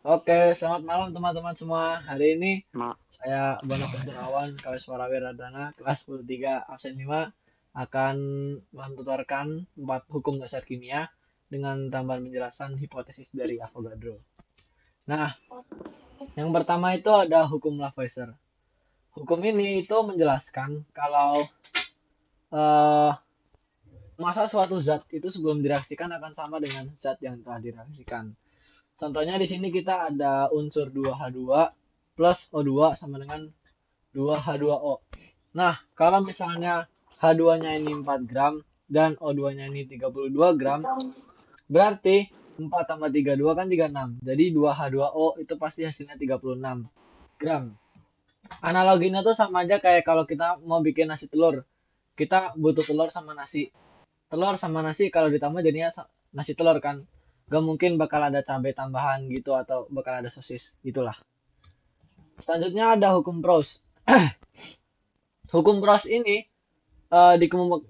Oke, selamat malam teman-teman semua. Hari ini Ma saya Bonafes Durawan, Kawis Wiradana, kelas 10 absen 5 akan mentuturkan 4 hukum dasar kimia dengan tambahan penjelasan hipotesis dari Avogadro. Nah, yang pertama itu ada hukum Lavoisier. Hukum ini itu menjelaskan kalau eh, massa suatu zat itu sebelum direaksikan akan sama dengan zat yang telah direaksikan. Contohnya di sini kita ada unsur 2H2 plus O2 sama dengan 2H2O. Nah, kalau misalnya H2-nya ini 4 gram dan O2-nya ini 32 gram, berarti 4 tambah 32 kan 36. Jadi 2H2O itu pasti hasilnya 36 gram. Analoginya tuh sama aja kayak kalau kita mau bikin nasi telur. Kita butuh telur sama nasi. Telur sama nasi kalau ditambah jadinya nasi telur kan. Gak mungkin bakal ada cabai tambahan gitu atau bakal ada sosis. Gitulah. Selanjutnya ada hukum Proust. Hukum Proust ini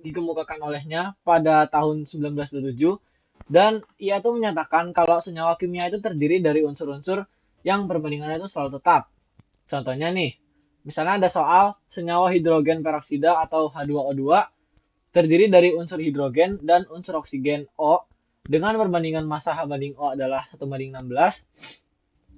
dikemukakan olehnya pada tahun 1927 dan ia tuh menyatakan kalau senyawa kimia itu terdiri dari unsur-unsur yang perbandingannya itu selalu tetap. Contohnya nih, misalnya ada soal senyawa hidrogen peroksida atau H2O2 terdiri dari unsur hidrogen dan unsur oksigen O dengan perbandingan massa H banding O adalah 1:16.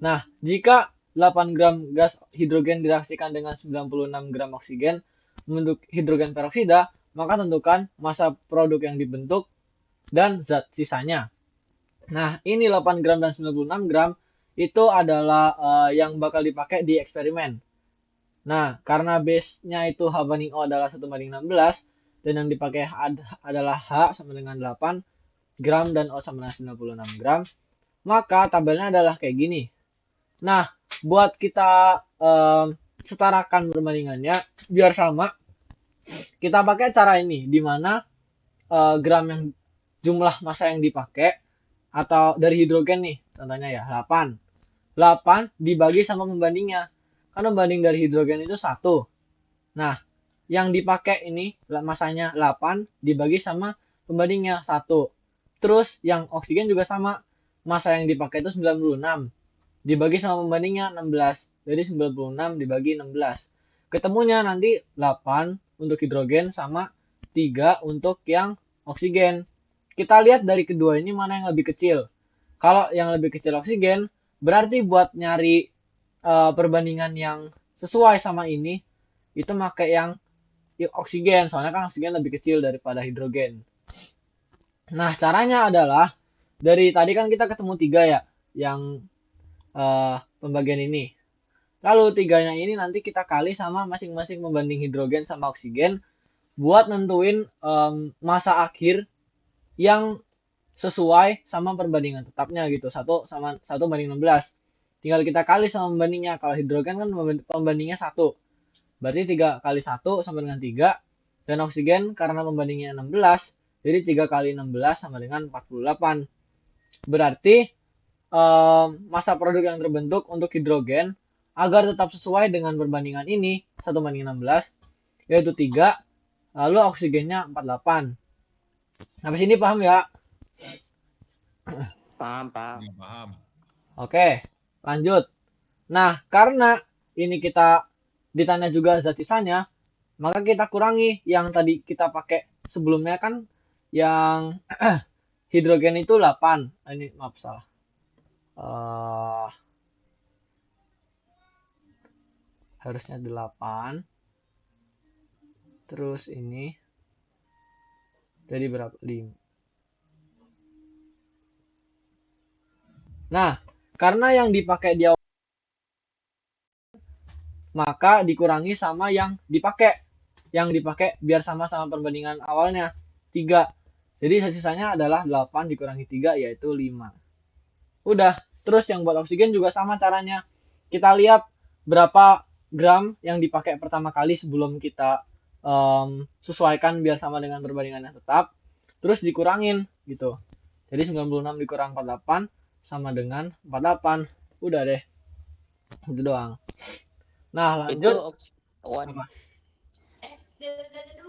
Nah, jika 8 gram gas hidrogen direaksikan dengan 96 gram oksigen membentuk hidrogen peroksida, maka tentukan massa produk yang dibentuk dan zat sisanya. Nah, ini 8 gram dan 96 gram itu adalah yang bakal dipakai di eksperimen. Nah, karena base-nya itu H banding O adalah 1:16 dan yang dipakai adalah H sama dengan 8 gram dan O sama dengan 96 gram, maka tabelnya adalah kayak gini. Nah, buat kita setarakan perbandingannya biar sama, kita pakai cara ini, di mana gram yang jumlah massa yang dipakai atau dari hidrogen nih, contohnya ya 8. 8 dibagi sama pembandingnya. Kan pembanding dari hidrogen itu 1. Nah, yang dipakai ini massanya 8 dibagi sama pembandingnya 1. Terus yang oksigen juga sama. Massa yang dipakai itu 96 dibagi sama pembandingnya 16. Jadi 96 dibagi 16. Ketemunya nanti 8 untuk hidrogen sama 3 untuk yang oksigen. Kita lihat dari kedua ini mana yang lebih kecil. Kalau yang lebih kecil oksigen, berarti buat nyari perbandingan yang sesuai sama ini, itu pakai yang oksigen. Soalnya kan oksigen lebih kecil daripada hidrogen. Nah, caranya adalah dari tadi kan kita ketemu 3 ya, yang pembagian ini. Lalu tiganya ini nanti kita kali sama masing-masing membanding hidrogen sama oksigen buat nentuin massa akhir yang sesuai sama perbandingan tetapnya gitu. 1 banding 16. Tinggal kita kali sama pembandingnya. Kalau hidrogen kan pembandingnya 1. Berarti 3 kali 1 sama dengan 3. Dan oksigen karena pembandingnya 16. Jadi 3 kali 16 sama dengan 48. Berarti massa produk yang terbentuk untuk hidrogen agar tetap sesuai dengan perbandingan ini 1:16 yaitu 3, lalu oksigennya 48. Sampai sini paham ya? paham. Ya, paham. Oke, lanjut. Nah, karena ini kita ditanya juga zat sisanya, maka kita kurangi yang tadi kita pakai sebelumnya kan yang hidrogen itu 8. Ini maaf salah. Harusnya 8. Terus ini jadi berapa? 5. Nah, karena yang dipakai di awal maka dikurangi sama yang dipakai. Yang dipakai biar sama-sama perbandingan awalnya 3. Jadi sisanya adalah 8 dikurangi 3 yaitu 5. Udah, terus yang buat oksigen juga sama caranya. Kita lihat berapa gram yang dipakai pertama kali sebelum kita sesuaikan biar sama dengan perbandingan yang tetap. Terus dikurangin gitu. Jadi 96 dikurang 48 sama dengan 48. Udah deh. Itu doang. Nah, Itu lanjut. Wan, Apa?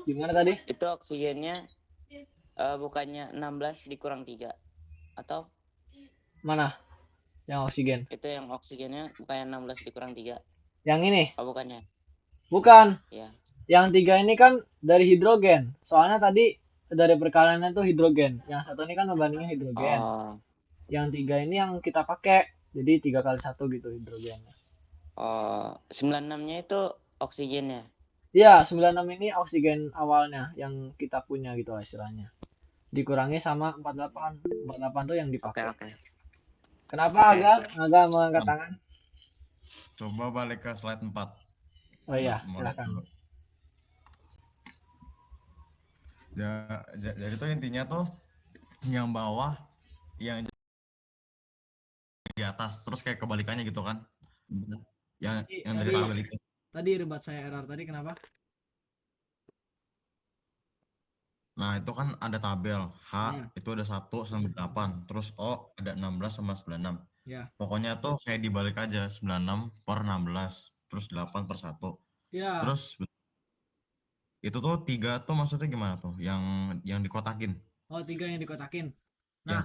Gimana tadi? itu oksigennya bukannya 16 dikurang 3 atau Mana? Yang oksigen. Itu yang oksigennya bukannya 16 dikurang 3. Yang ini? Oh, bukannya. Bukan. Ya. Yang 3 ini kan dari hidrogen. Soalnya tadi dari perkaliannya tuh hidrogen. Yang satu ini kan membandingnya hidrogen. Oh. Yang 3 ini yang kita pakai. Jadi 3 kali 1 gitu hidrogennya. Oh, 96-nya itu oksigennya. Iya, 96 ini oksigen awalnya yang kita punya gitu istilahnya. Dikurangi sama 48. 48 tuh yang Oke, dipakai. oke. Kenapa Oke. Aga mengangkat tangan? Coba balik ke slide 4. Oh iya, Mau lihat silakan. dulu. Jadi tuh intinya tuh yang bawah yang di atas terus kayak kebalikannya gitu kan. Yang dari tabel itu. Tadi rebat saya error tadi kenapa? Nah, itu kan ada tabel H Ya. itu ada 1 sampai 8, terus O ada 16 sama 96. Ya. Pokoknya tuh kayak dibalik aja 96 per 16, terus 8 per 1. Ya. Terus itu tuh 3 tuh maksudnya gimana tuh? Yang dikotakin. Oh, 3 yang dikotakin. Ya. Nah,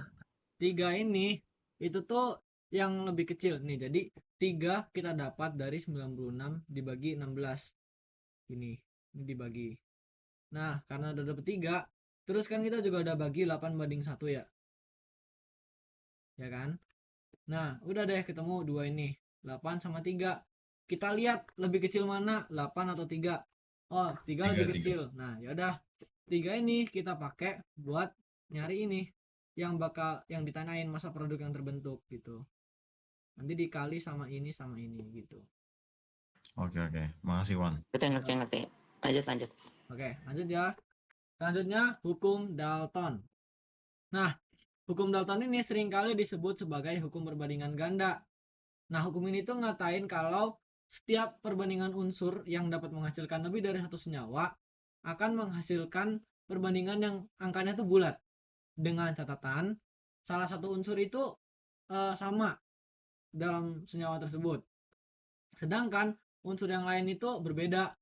3 ini itu tuh yang lebih kecil nih. Jadi 3 kita dapat dari 96 dibagi 16. Ini dibagi. Nah, karena udah dapet 3, terus kan kita juga udah bagi 8/1 ya. Ya kan? Nah, udah deh ketemu 2 ini. 8 sama 3. Kita lihat lebih kecil mana, 8 atau 3. Oh, 3 lebih 3. kecil. Nah, yaudah. 3 ini kita pakai buat nyari ini yang ditanyain masa produk yang terbentuk gitu. Nanti dikali sama ini gitu. Oke. Makasih, Wan. Ngerti. Lanjut. Oke, lanjut ya. Selanjutnya hukum Dalton. Nah, hukum Dalton ini seringkali disebut sebagai hukum perbandingan ganda. Nah, hukum ini tuh ngatain kalau setiap perbandingan unsur yang dapat menghasilkan lebih dari satu senyawa akan menghasilkan perbandingan yang angkanya tuh bulat. Dengan catatan salah satu unsur itu sama dalam senyawa tersebut. Sedangkan unsur yang lain itu berbeda.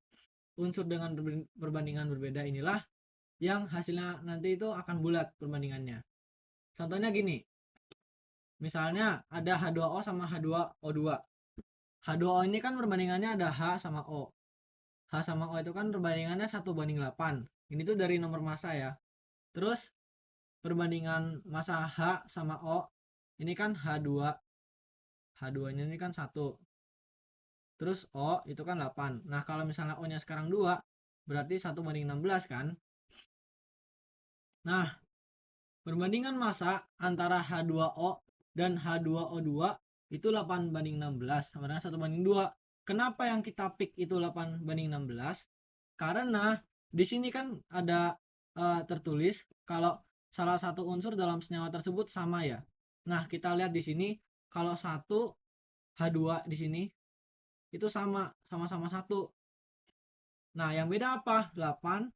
Unsur dengan perbandingan berbeda inilah yang hasilnya nanti itu akan bulat perbandingannya. Contohnya gini. Misalnya ada H2O sama H2O2. H2O ini kan perbandingannya ada H sama O. H sama O itu kan perbandingannya 1/8. Ini tuh dari nomor massa ya. Terus perbandingan massa H sama O ini kan H2. H2-nya ini kan 1. Terus O itu kan 8. Nah, kalau misalnya O-nya sekarang 2, berarti 1/16 kan? Nah, perbandingan massa antara H2O dan H2O2 itu 8/16 sama dengan 1/2. Kenapa yang kita pick itu 8/16? Karena di sini kan ada tertulis kalau salah satu unsur dalam senyawa tersebut sama ya. Nah, kita lihat di sini kalau 1 H2 di sini itu sama-sama 1. Nah, yang beda apa? 8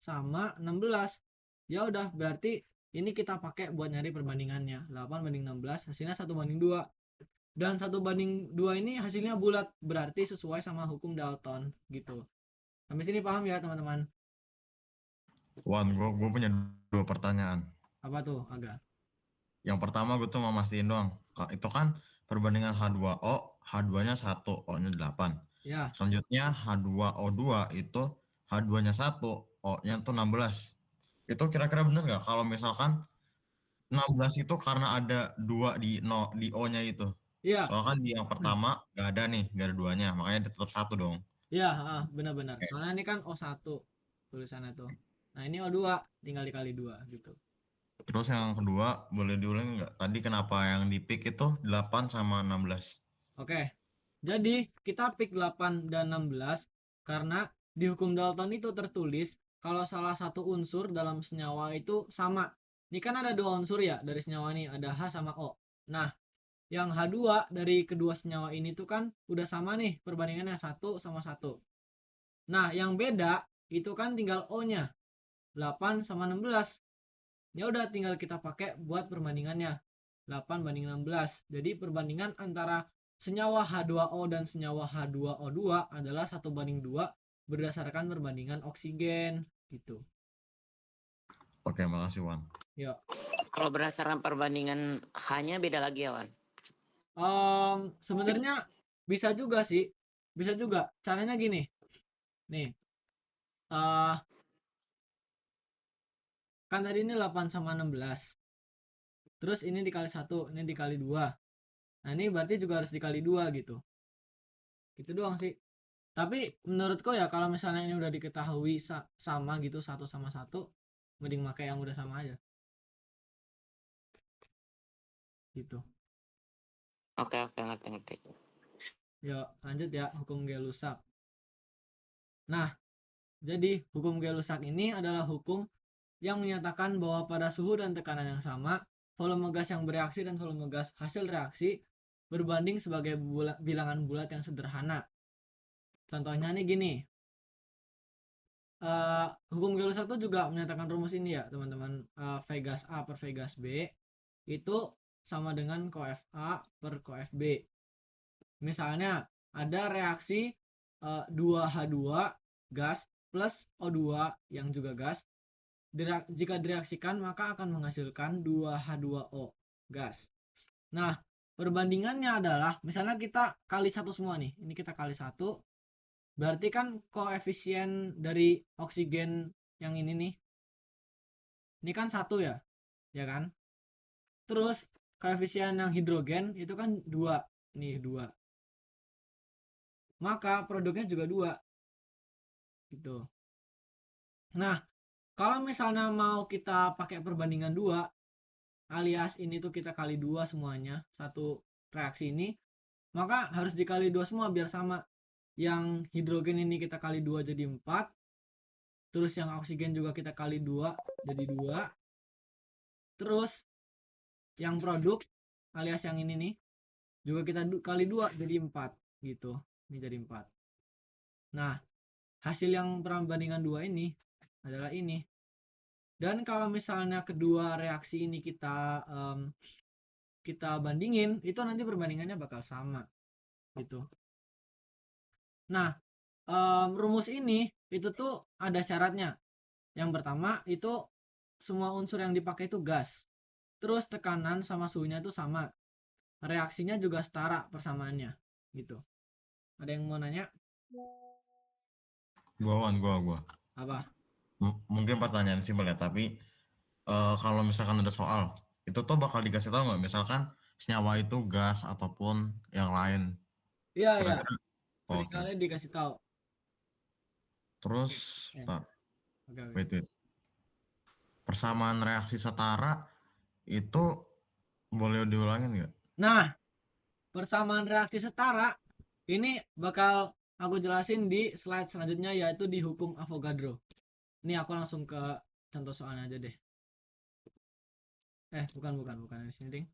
sama 16. Ya udah, berarti ini kita pakai buat nyari perbandingannya. 8/16 hasilnya 1/2. Dan 1/2 ini hasilnya bulat, berarti sesuai sama hukum Dalton gitu. Sampai sini paham ya teman-teman? Wan, gue punya 2 pertanyaan. Apa tuh, Aga? Yang pertama gue tuh mau mastiin doang. Itu kan perbandingan H2O, H2-nya 1, O-nya 8. Ya. Selanjutnya H2O2 itu H2-nya 1, O-nya tuh 16. Itu kira-kira bener nggak kalau misalkan 16 itu karena ada 2 di O-nya itu? Iya. Soalnya kan di yang pertama nggak ada nih, nggak ada 2-nya, makanya dia tetap 1 dong. Iya, benar-benar. Soalnya ini kan O1 tulisannya tuh. Nah, ini O2 tinggal dikali 2 gitu. Terus yang kedua, boleh diulang nggak? Tadi kenapa yang di pick itu 8 sama 16? Oke. Jadi, kita pick 8 dan 16 karena di hukum Dalton itu tertulis kalau salah satu unsur dalam senyawa itu sama. Ini kan ada 2 unsur ya dari senyawa ini, ada H sama O. Nah, yang H2 dari kedua senyawa ini tuh kan udah sama nih perbandingannya 1 sama 1. Nah, yang beda itu kan tinggal O-nya. 8 sama 16. Ya udah tinggal kita pakai buat perbandingannya. 8/16. Jadi perbandingan antara senyawa H2O dan senyawa H2O2 adalah 1/2 berdasarkan perbandingan oksigen gitu. Oke, makasih Wan. Yuk. Kalau berdasarkan perbandingan H-nya beda lagi ya, Wan? Sebenarnya bisa juga sih. Bisa juga. Caranya gini. Nih. eh Kan tadi ini 8 sama 16. Terus ini dikali 1, ini dikali 2. Nah, ini berarti juga harus dikali 2 gitu. Gitu doang sih. Tapi menurutku ya kalau misalnya ini udah diketahui sama gitu, 1 sama 1, mending pakai yang udah sama aja. Gitu. Oke, ngerti. Yuk, lanjut ya, hukum Gay-Lussac. Nah, jadi hukum Gay-Lussac ini adalah hukum yang menyatakan bahwa pada suhu dan tekanan yang sama, volume gas yang bereaksi dan volume gas hasil reaksi berbanding sebagai bilangan bulat yang sederhana. Contohnya nih gini, hukum Gay-Lussac itu juga menyatakan rumus ini ya teman-teman. V gas A per V gas B itu sama dengan coef A per coef B. Misalnya ada reaksi 2H2 gas plus O2 yang juga gas. Jika direaksikan maka akan menghasilkan 2H2O gas. Nah, perbandingannya adalah misalnya kita kali 1 semua nih. Ini kita kali 1. Berarti kan koefisien dari oksigen yang ini nih. Ini kan 1 ya. Ya kan? Terus koefisien yang hidrogen itu kan 2. Nih 2. Maka produknya juga 2. Gitu. Nah, kalau misalnya mau kita pakai perbandingan 2, alias ini tuh kita kali 2 semuanya, satu reaksi ini, maka harus dikali 2 semua biar sama. Yang hidrogen ini kita kali 2 jadi 4, terus yang oksigen juga kita kali 2 jadi 2, terus yang produk alias yang ini nih juga kita kali 2 jadi 4 gitu. Ini jadi 4. Nah, hasil yang perbandingan 2 ini adalah ini. Dan kalau misalnya kedua reaksi ini kita bandingin, itu nanti perbandingannya bakal sama gitu. Nah, rumus ini itu tuh ada syaratnya. Yang pertama itu semua unsur yang dipakai itu gas. Terus tekanan sama suhunya itu sama. Reaksinya juga setara persamaannya gitu. Ada yang mau nanya? Gua. Apa? Mungkin pertanyaan simpel ya, tapi kalau misalkan ada soal, itu tuh bakal dikasih tahu nggak? Misalkan senyawa itu gas ataupun yang lain. Iya, iya. Kira-kira. Oke. Seringkali dikasih tahu. Terus, Oke. wait. Persamaan reaksi setara itu boleh diulangin nggak? Nah, persamaan reaksi setara ini bakal aku jelasin di slide selanjutnya, yaitu di hukum Avogadro. Ini aku langsung ke contoh soalnya aja deh. Bukan di sini, ding.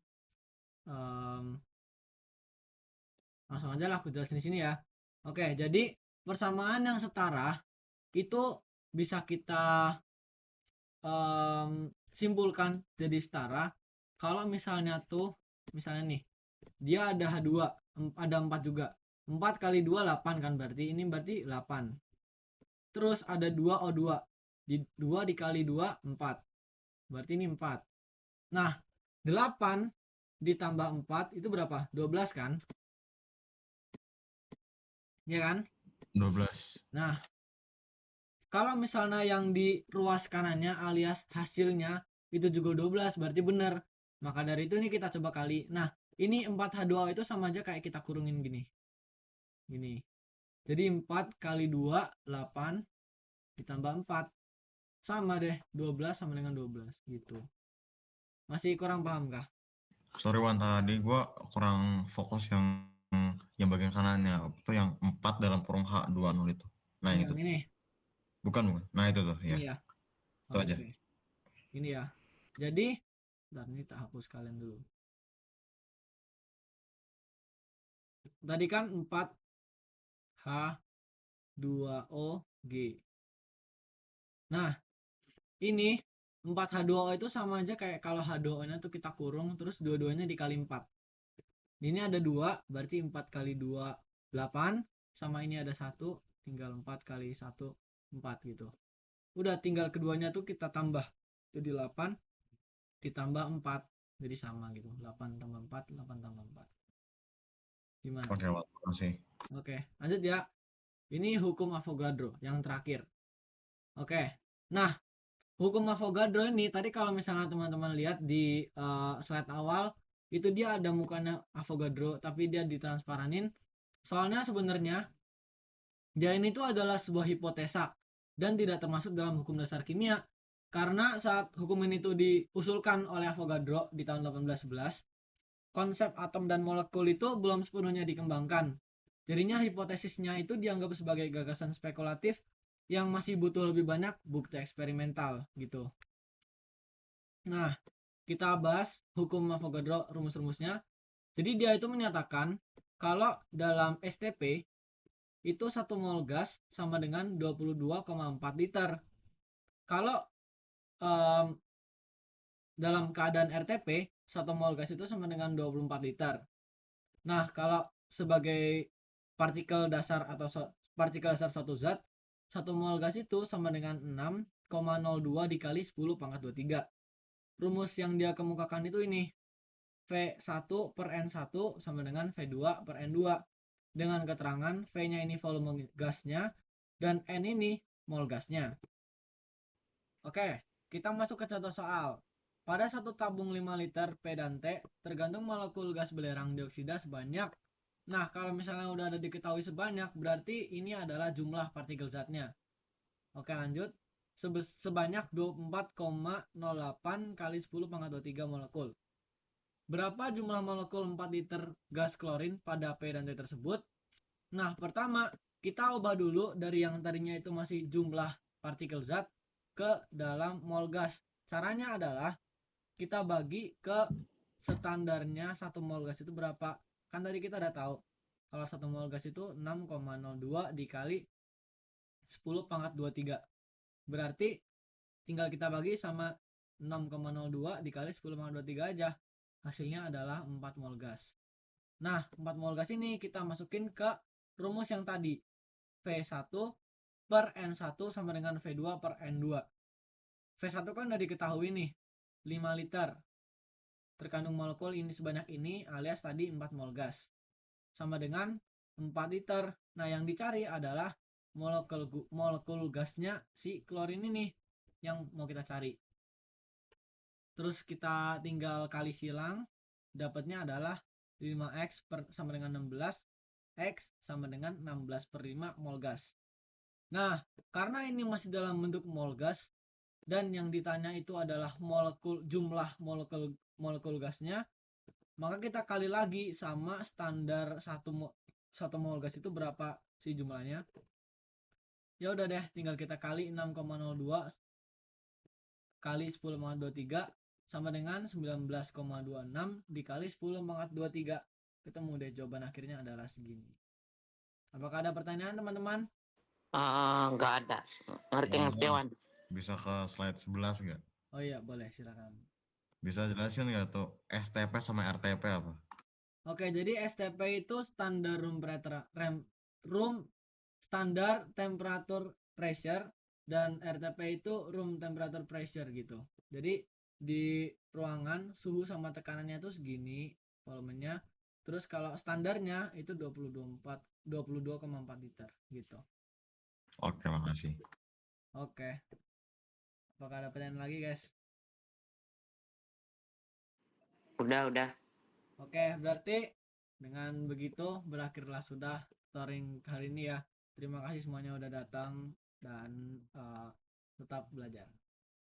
Langsung aja lah aku jelasin di sini ya. Oke, jadi persamaan yang setara itu bisa kita simpulkan jadi setara kalau misalnya nih dia ada H2, ada 4 juga. 4 kali 2 8 kan, berarti ini berarti 8. Terus ada 2 O2. 2 dikali 2 4. Berarti ini 4. Nah, 8 ditambah 4 itu berapa? 12 kan? Ya kan? 12. Nah, kalau misalnya yang di ruas kanannya alias hasilnya itu juga 12, berarti benar. Maka dari itu ini kita coba kali. Nah, ini 4H2O itu sama aja kayak kita kurungin gini. Gini. Jadi 4 kali 2, 8 ditambah 4. Sama deh, 12 sama dengan 12 gitu. Masih kurang paham kah? Sorry Wan, tadi gua kurang fokus yang bagian kanannya. Itu yang 4 dalam kurung H20 itu. Nah, yang itu. ini. Bukan. Nah, itu tuh, ya. Ini ya. Itu aja. Ini ya. Jadi, ini tak hapus kalian dulu. Tadi kan 4H2OG. Nah, ini 4H2O itu sama aja kayak kalau H2O-nya tuh kita kurung terus dua-duanya dikali 4. Ini ada 2, berarti 4 kali 2 8, sama ini ada 1, tinggal 4 kali 1 4 gitu. Udah tinggal keduanya tuh kita tambah. Jadi 8 ditambah 4 jadi sama gitu. 8 tambah 4, 8 tambah 4. Gimana? Oke, Wak. Makasih. Oke, lanjut ya. Ini hukum Avogadro yang terakhir. Oke. Nah, hukum Avogadro ini tadi kalau misalnya teman-teman lihat di slide awal itu dia ada mukanya Avogadro tapi dia ditransparanin. Soalnya sebenarnya dia ini tuh adalah sebuah hipotesa dan tidak termasuk dalam hukum dasar kimia. Karena saat hukum ini tuh diusulkan oleh Avogadro di tahun 1811, konsep atom dan molekul itu belum sepenuhnya dikembangkan. Jadinya hipotesisnya itu dianggap sebagai gagasan spekulatif yang masih butuh lebih banyak bukti eksperimental gitu. Nah, kita bahas hukum Avogadro rumus-rumusnya. Jadi dia itu menyatakan kalau dalam STP itu 1 mol gas sama dengan 22,4 liter. Kalau dalam keadaan RTP 1 mol gas itu sama dengan 24 liter. Nah, kalau sebagai partikel dasar atau partikel dasar suatu zat, 1 mol gas itu sama dengan 6,02 dikali 10 pangkat 23. Rumus yang dia kemukakan itu ini. V1 per N1 sama dengan V2 per N2. Dengan keterangan V-nya ini volume gasnya dan N ini mol gasnya. Oke, kita masuk ke contoh soal. Pada satu tabung 5 liter P dan T, tergantung molekul gas belerang dioksida sebanyak. Nah, kalau misalnya udah ada diketahui sebanyak, berarti ini adalah jumlah partikel zatnya. Oke, lanjut. Sebanyak 24,08 kali 10 pangkat 23 molekul. Berapa jumlah molekul 4 liter gas klorin pada P dan T tersebut? Nah, pertama, kita ubah dulu dari yang tadinya itu masih jumlah partikel zat ke dalam mol gas. Caranya adalah kita bagi ke standarnya 1 mol gas itu berapa. Kan tadi kita udah tahu kalau 1 mol gas itu 6,02 dikali 10 pangkat 23. Berarti tinggal kita bagi sama 6,02 dikali 10 pangkat 23 aja. Hasilnya adalah 4 mol gas. Nah, 4 mol gas ini kita masukin ke rumus yang tadi. V1 per N1 sama dengan V2 per N2. V1 kan udah diketahui nih, 5 liter. Terkandung molekul ini sebanyak ini alias tadi 4 mol gas. Sama dengan 4 liter. Nah, yang dicari adalah molekul gasnya si klorin ini yang mau kita cari. Terus kita tinggal kali silang, dapatnya adalah 5x sama dengan 16, X sama dengan 16 per 5 mol gas. Nah, karena ini masih dalam bentuk mol gas, dan yang ditanya itu adalah jumlah molekul gasnya, maka kita kali lagi sama standar 1 mol gas itu berapa sih jumlahnya. Ya udah deh, tinggal kita kali 6,02 kali 10 pangkat 23 sama dengan 19,26 dikali 10 pangkat 23. Ketemu deh jawaban akhirnya adalah segini. Apakah ada pertanyaan teman-teman? Nggak ada. Ngerti Wan. Bisa ke slide 11 nggak? Oh iya, boleh, silakan. Bisa jelasin nggak tuh STP sama RTP apa? Oke, jadi STP itu standar room standar temperature pressure dan RTP itu room temperature pressure gitu. Jadi di ruangan suhu sama tekanannya itu segini volumenya. Terus kalau standarnya itu 22,4 liter gitu. Oke, makasih. Oke. Apakah ada pertanyaan lagi, guys? Udah. Oke, berarti dengan begitu berakhirlah sudah touring hari ini ya. Terima kasih semuanya udah datang dan tetap belajar.